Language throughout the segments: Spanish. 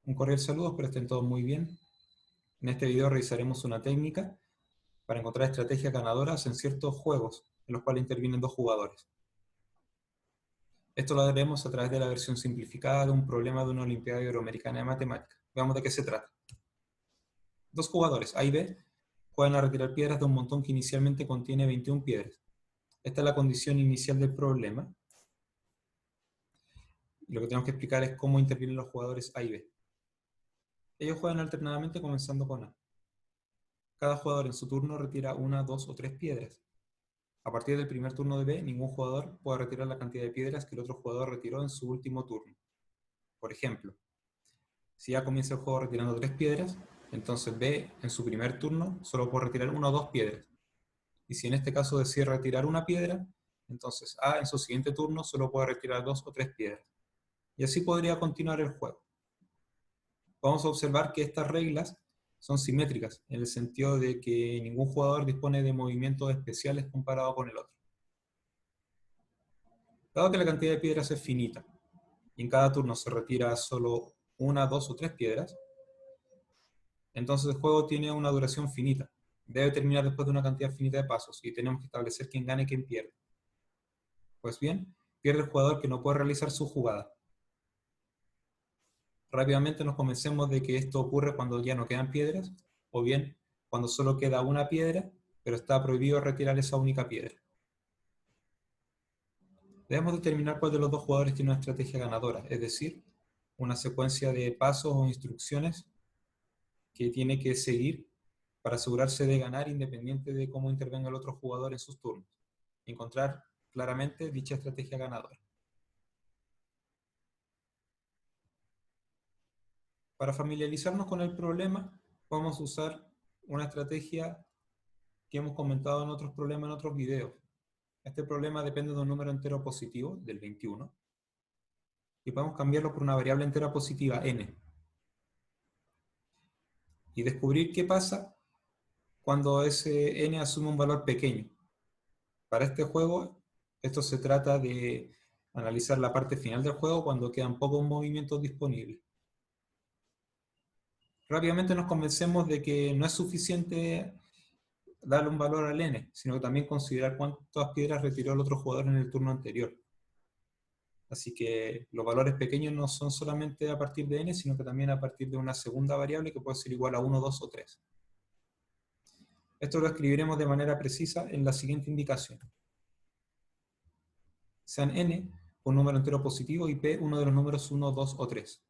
Un cordial saludo, espero estén todos muy bien. En este video revisaremos una técnica para encontrar estrategias ganadoras en ciertos juegos en los cuales intervienen dos jugadores. Esto lo haremos a través de la versión simplificada de un problema de una Olimpiada Iberoamericana de Matemáticas. Veamos de qué se trata. Dos jugadores, A y B, juegan a retirar piedras de un montón que inicialmente contiene 21 piedras. Esta es la condición inicial del problema. Y lo que tenemos que explicar es cómo intervienen los jugadores A y B. Ellos juegan alternadamente comenzando con A. Cada jugador en su turno retira una, dos o tres piedras. A partir del primer turno de B, ningún jugador puede retirar la cantidad de piedras que el otro jugador retiró en su último turno. Por ejemplo, si A comienza el juego retirando 3 piedras, entonces B en su primer turno solo puede retirar una o dos piedras. Y si en este caso decide retirar una piedra, entonces A en su siguiente turno solo puede retirar 2 o 3 piedras. Y así podría continuar el juego. Vamos a observar que estas reglas son simétricas, en el sentido de que ningún jugador dispone de movimientos especiales comparado con el otro. Dado que la cantidad de piedras es finita, y en cada turno se retira solo una, dos o tres piedras, entonces el juego tiene una duración finita. Debe terminar después de una cantidad finita de pasos, y tenemos que establecer quién gana y quién pierde. Pues bien, pierde el jugador que no puede realizar su jugada. Rápidamente nos convencemos de que esto ocurre cuando ya no quedan piedras, o bien cuando solo queda una piedra, pero está prohibido retirar esa única piedra. Debemos determinar cuál de los dos jugadores tiene una estrategia ganadora, es decir, una secuencia de pasos o instrucciones que tiene que seguir para asegurarse de ganar independiente de cómo intervenga el otro jugador en sus turnos. Encontrar claramente dicha estrategia ganadora. Para familiarizarnos con el problema, vamos a usar una estrategia que hemos comentado en otros problemas, en otros videos. Este problema depende de un número entero positivo, del 21, y podemos cambiarlo por una variable entera positiva, n. Y descubrir qué pasa cuando ese n asume un valor pequeño. Para este juego, esto se trata de analizar la parte final del juego cuando quedan pocos movimientos disponibles. Rápidamente nos convencemos de que no es suficiente darle un valor al n, sino que también considerar cuántas piedras retiró el otro jugador en el turno anterior. Así que los valores pequeños no son solamente a partir de n, sino que también a partir de una segunda variable que puede ser igual a 1, 2 o 3. Esto lo escribiremos de manera precisa en la siguiente indicación. Sean n un número entero positivo y p uno de los números 1, 2 o 3.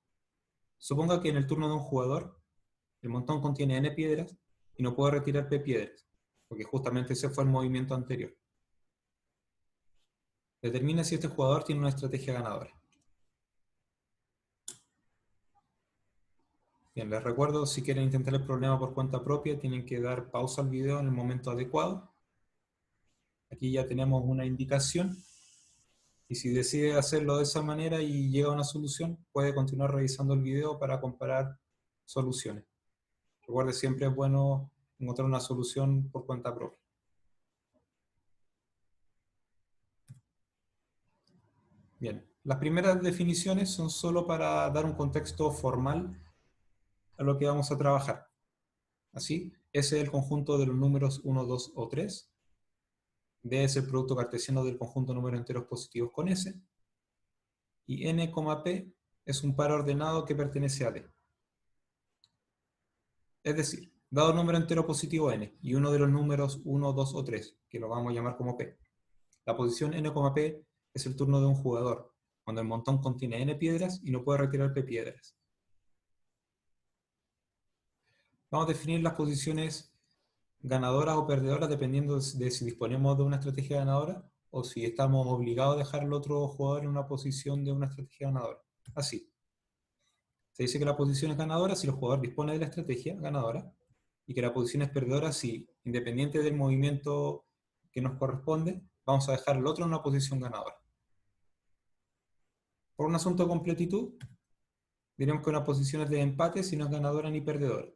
Suponga que en el turno de un jugador, el montón contiene n piedras y no puede retirar p piedras, porque justamente ese fue el movimiento anterior. Determina si este jugador tiene una estrategia ganadora. Bien, les recuerdo, si quieren intentar el problema por cuenta propia, tienen que dar pausa al video en el momento adecuado. Aquí ya tenemos una indicación. Y si decide hacerlo de esa manera y llega a una solución, puede continuar revisando el video para comparar soluciones. Recuerde, siempre es bueno encontrar una solución por cuenta propia. Bien, las primeras definiciones son solo para dar un contexto formal a lo que vamos a trabajar. Así, S es el conjunto de los números 1, 2 o 3. D es el producto cartesiano del conjunto de números enteros positivos con S. Y N, P es un par ordenado que pertenece a D. Es decir, dado un número entero positivo n y uno de los números 1, 2 o 3, que lo vamos a llamar como p, la posición n, p es el turno de un jugador, cuando el montón contiene n piedras y no puede retirar p piedras. Vamos a definir las posiciones ganadoras o perdedoras dependiendo de si disponemos de una estrategia ganadora o si estamos obligados a dejar al otro jugador en una posición de una estrategia ganadora. Así. Se dice que la posición es ganadora si el jugador dispone de la estrategia ganadora y que la posición es perdedora si, independiente del movimiento que nos corresponde, vamos a dejar al otro en una posición ganadora. Por un asunto de completitud, diremos que una posición es de empate si no es ganadora ni perdedora.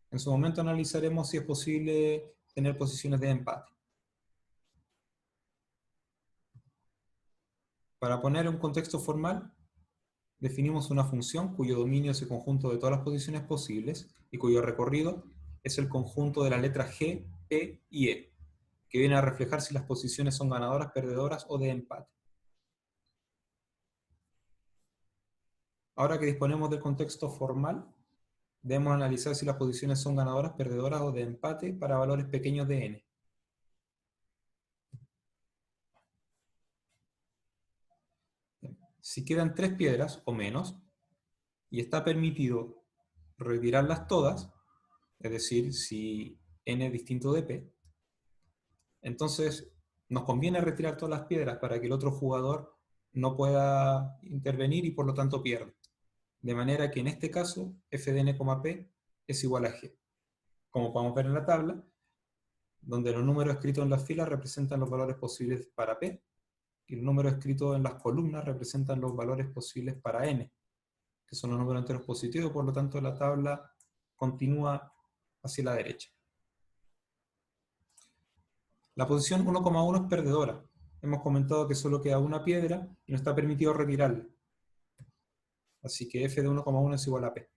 En su momento analizaremos si es posible tener posiciones de empate. Para poner un contexto formal, definimos una función cuyo dominio es el conjunto de todas las posiciones posibles y cuyo recorrido es el conjunto de las letras G, P y E, que viene a reflejar si las posiciones son ganadoras, perdedoras o de empate. Ahora que disponemos del contexto formal, debemos analizar si las posiciones son ganadoras, perdedoras o de empate para valores pequeños de n. Si quedan 3 piedras o menos, y está permitido retirarlas todas, es decir, si n es distinto de p, entonces nos conviene retirar todas las piedras para que el otro jugador no pueda intervenir y por lo tanto pierda. De manera que en este caso, f de n, p es igual a g. Como podemos ver en la tabla, donde los números escritos en las filas representan los valores posibles para p, y los números escritos en las columnas representan los valores posibles para n, que son los números enteros positivos, por lo tanto la tabla continúa hacia la derecha. La posición 1,1 es perdedora. Hemos comentado que solo queda una piedra y no está permitido retirarla. Así que f de 1,1 es igual a p.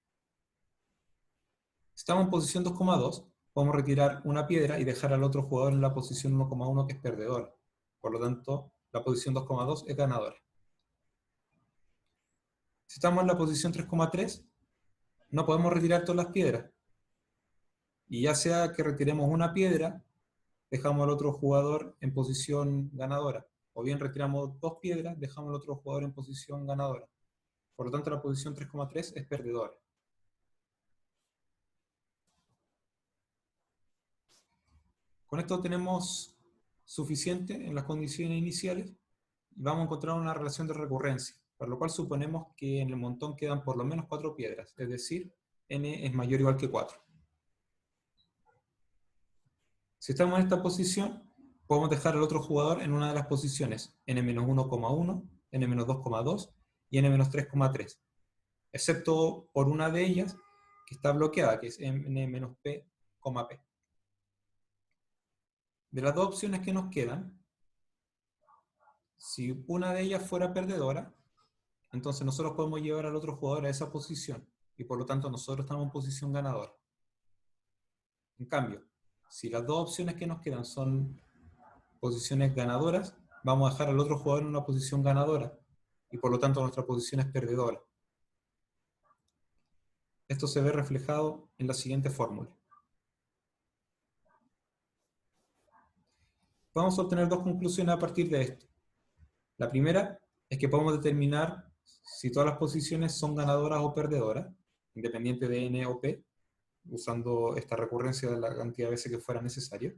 Si estamos en posición 2,2, podemos retirar una piedra y dejar al otro jugador en la posición 1,1 que es perdedora. Por lo tanto, la posición 2,2 es ganadora. Si estamos en la posición 3,3, no podemos retirar todas las piedras. Y ya sea que retiremos una piedra, dejamos al otro jugador en posición ganadora. O bien retiramos 2 piedras, dejamos al otro jugador en posición ganadora. Por lo tanto, la posición 3,3 es perdedora. Con esto tenemos suficiente en las condiciones iniciales y vamos a encontrar una relación de recurrencia, para lo cual suponemos que en el montón quedan por lo menos 4 piedras, es decir, n es mayor o igual que 4. Si estamos en esta posición, podemos dejar al otro jugador en una de las posiciones n-1,1, n-2,2 y n-3,3, excepto por una de ellas que está bloqueada, que es n-p, p. De las dos opciones que nos quedan, si una de ellas fuera perdedora, entonces nosotros podemos llevar al otro jugador a esa posición, y por lo tanto nosotros estamos en posición ganadora. En cambio, si las dos opciones que nos quedan son posiciones ganadoras, vamos a dejar al otro jugador en una posición ganadora, y por lo tanto nuestra posición es perdedora. Esto se ve reflejado en la siguiente fórmula. Vamos a obtener dos conclusiones a partir de esto. La primera es que podemos determinar si todas las posiciones son ganadoras o perdedoras, independiente de n o p, usando esta recurrencia de la cantidad de veces que fuera necesario.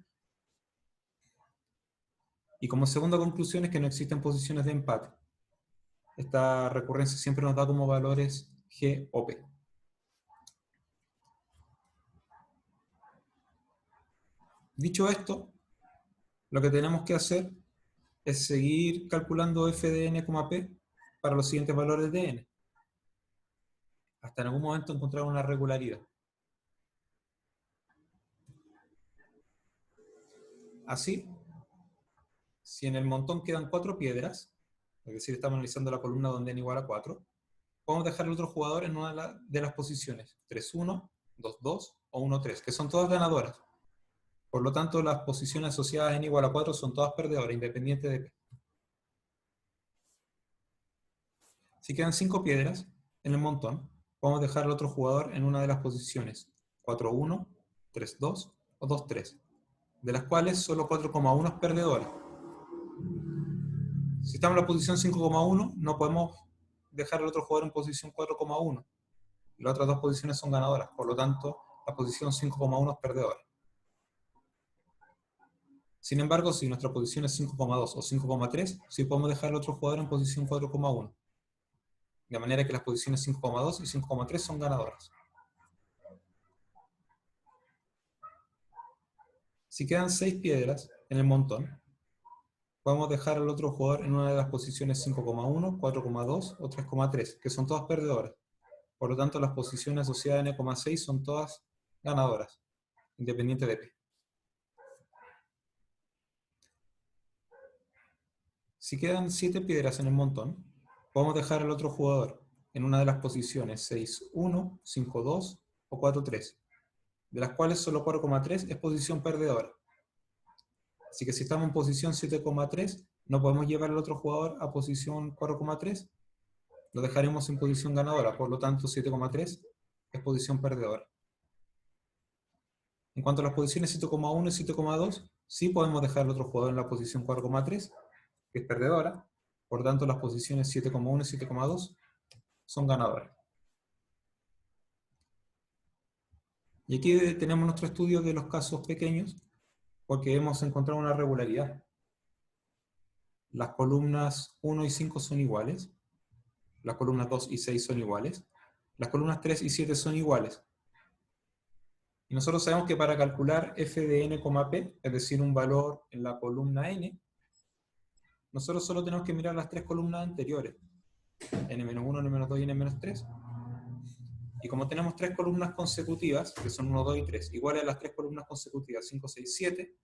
Y como segunda conclusión es que no existen posiciones de empate. Esta recurrencia siempre nos da como valores g o p. Dicho esto, lo que tenemos que hacer es seguir calculando f de n, p para los siguientes valores de n, hasta en algún momento encontrar una regularidad. Así, si en el montón quedan 4 piedras, es decir, estamos analizando la columna donde n igual a 4, podemos dejar al otro jugador en una de las posiciones 3-1, 2-2 o 1-3, que son todas ganadoras. Por lo tanto, las posiciones asociadas a n igual a 4 son todas perdedoras, independientes de p. Si quedan 5 piedras en el montón, podemos dejar al otro jugador en una de las posiciones 4-1, 3-2 o 2-3, de las cuales solo 4,1 es perdedora. Si estamos en la posición 5,1, no podemos dejar al otro jugador en posición 4,1. Las otras dos posiciones son ganadoras, por lo tanto, la posición 5,1 es perdedora. Sin embargo, si nuestra posición es 5,2 o 5,3, sí podemos dejar al otro jugador en posición 4,1. De manera que las posiciones 5,2 y 5,3 son ganadoras. Si quedan 6 piedras en el montón, podemos dejar al otro jugador en una de las posiciones 5,1, 4,2 o 3,3, que son todas perdedoras. Por lo tanto, las posiciones asociadas a n,6 son todas ganadoras, independiente de p. Si quedan 7 piedras en el montón, podemos dejar al otro jugador en una de las posiciones 6-1, 5-2 o 4-3, de las cuales solo 4,3 es posición perdedora. Así que si estamos en posición 7,3, no podemos llevar al otro jugador a posición 4,3, lo dejaremos en posición ganadora, por lo tanto 7,3 es posición perdedora. En cuanto a las posiciones 7,1 y 7,2, sí podemos dejar al otro jugador en la posición 4,3, que es perdedora, por tanto las posiciones 7,1 y 7,2 son ganadoras. Y aquí tenemos nuestro estudio de los casos pequeños, porque hemos encontrado una regularidad. Las columnas 1 y 5 son iguales, las columnas 2 y 6 son iguales, las columnas 3 y 7 son iguales. Y nosotros sabemos que para calcular f de n, p, es decir, un valor en la columna n, nosotros solo tenemos que mirar las tres columnas anteriores, n-1, n-2 y n-3. Y como tenemos tres columnas consecutivas, que son 1, 2 y 3, iguales a las tres columnas consecutivas, 5, 6, 7,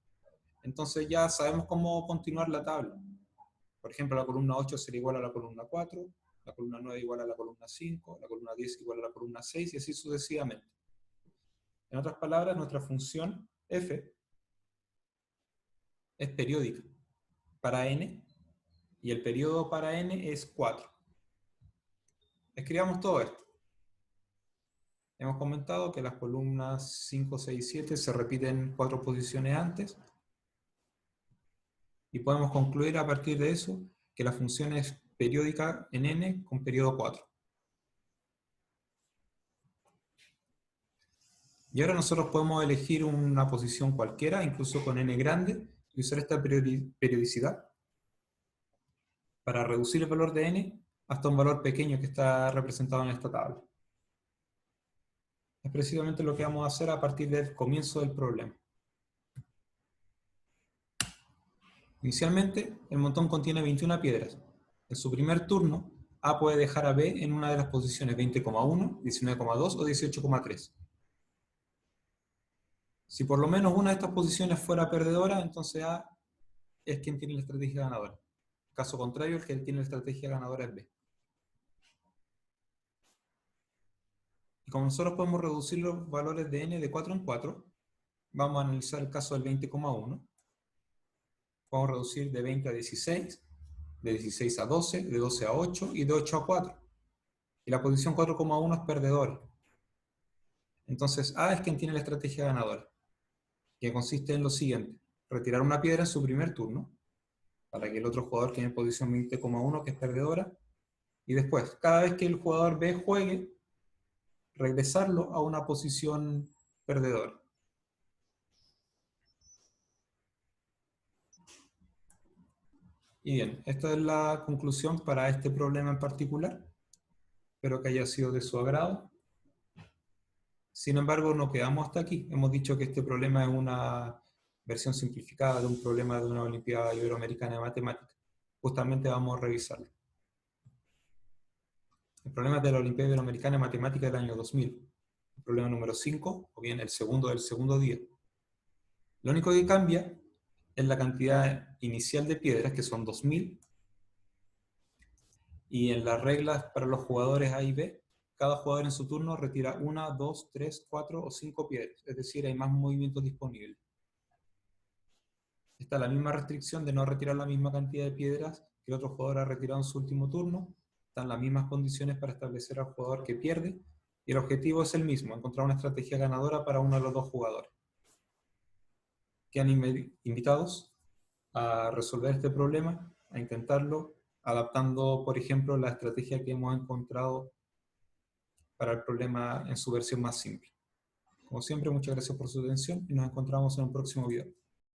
entonces ya sabemos cómo continuar la tabla. Por ejemplo, la columna 8 será igual a la columna 4, la columna 9 igual a la columna 5, la columna 10 igual a la columna 6, y así sucesivamente. En otras palabras, nuestra función f es periódica para n, y el periodo para n es 4. Escribamos todo esto. Hemos comentado que las columnas 5, 6 y 7 se repiten 4 posiciones antes, y podemos concluir a partir de eso que la función es periódica en n con periodo 4. Y ahora nosotros podemos elegir una posición cualquiera, incluso con n grande, y usar esta periodicidad para reducir el valor de n hasta un valor pequeño que está representado en esta tabla. Es precisamente lo que vamos a hacer a partir del comienzo del problema. Inicialmente, el montón contiene 21 piedras. En su primer turno, A puede dejar a B en una de las posiciones 20,1, 19,2 o 18,3. Si por lo menos una de estas posiciones fuera perdedora, entonces A es quien tiene la estrategia ganadora. Caso contrario, el que tiene la estrategia ganadora es B. Y como nosotros podemos reducir los valores de n de 4 en 4, vamos a analizar el caso del 20,1. Podemos reducir de 20 a 16, de 16 a 12, de 12 a 8 y de 8 a 4. Y la posición 4,1 es perdedora. Entonces A es quien tiene la estrategia ganadora, que consiste en lo siguiente: retirar una piedra en su primer turno, para que el otro jugador quede en posición 20,1, que es perdedora, y después, cada vez que el jugador B juegue, regresarlo a una posición perdedora. Y bien, esta es la conclusión para este problema en particular. Espero que haya sido de su agrado. Sin embargo, no quedamos hasta aquí. Hemos dicho que este problema es una versión simplificada de un problema de una Olimpiada Iberoamericana de Matemáticas. Justamente vamos a revisarlo. El problema es de la Olimpiada Iberoamericana de Matemáticas del año 2000. El problema número 5, o bien el segundo del segundo día. Lo único que cambia es la cantidad inicial de piedras, que son 2000, y en las reglas para los jugadores A y B, cada jugador en su turno retira 1, 2, 3, 4 o 5 piedras, es decir, hay más movimientos disponibles. Está la misma restricción de no retirar la misma cantidad de piedras que el otro jugador ha retirado en su último turno. Están las mismas condiciones para establecer al jugador que pierde, y el objetivo es el mismo: encontrar una estrategia ganadora para uno de los dos jugadores. Quedan invitados a resolver este problema, a intentarlo, adaptando, por ejemplo, la estrategia que hemos encontrado para el problema en su versión más simple. Como siempre, muchas gracias por su atención y nos encontramos en un próximo video.